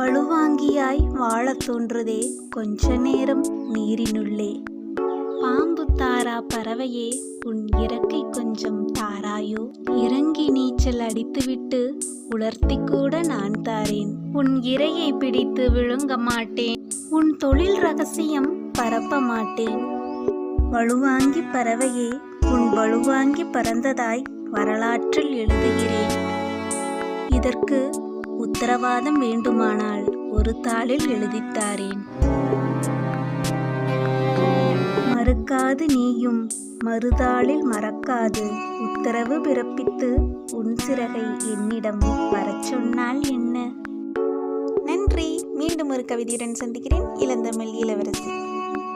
வலுவாங்கியாய் வாழத் தோன்றுதே கொஞ்ச நேரம் நீரினுள்ளே. பாம்பு தாரா பறவையே, உன் இறக்கை கொஞ்சம் தாராயோ. இறங்கி நீச்சல் அடித்துவிட்டு உலர்த்தி கூட நான் தாரேன். உன் இரையை பிடித்து விழுங்க மாட்டேன். உன் தொழில் ரகசியம் பரப்ப மாட்டேன். வலுவாங்கி பறவையே, உன் வலுவாங்கி பறந்ததாய் வரலாற்றில் எழுதுகிறேன். இதற்கு உத்தரவாதம் வேண்டுமானால் ஒரு தாளில் எழுதித்தாரேன். மறுக்காது நீயும் மறுதாளில் மறக்காது உத்தரவு பிறப்பித்து உன் சிறகை என்னிடம் வரச் சொன்னால் என்ன? நன்றி. மீண்டும் ஒரு கவிதையுடன் சந்திக்கிறேன். இளந்தமிழ்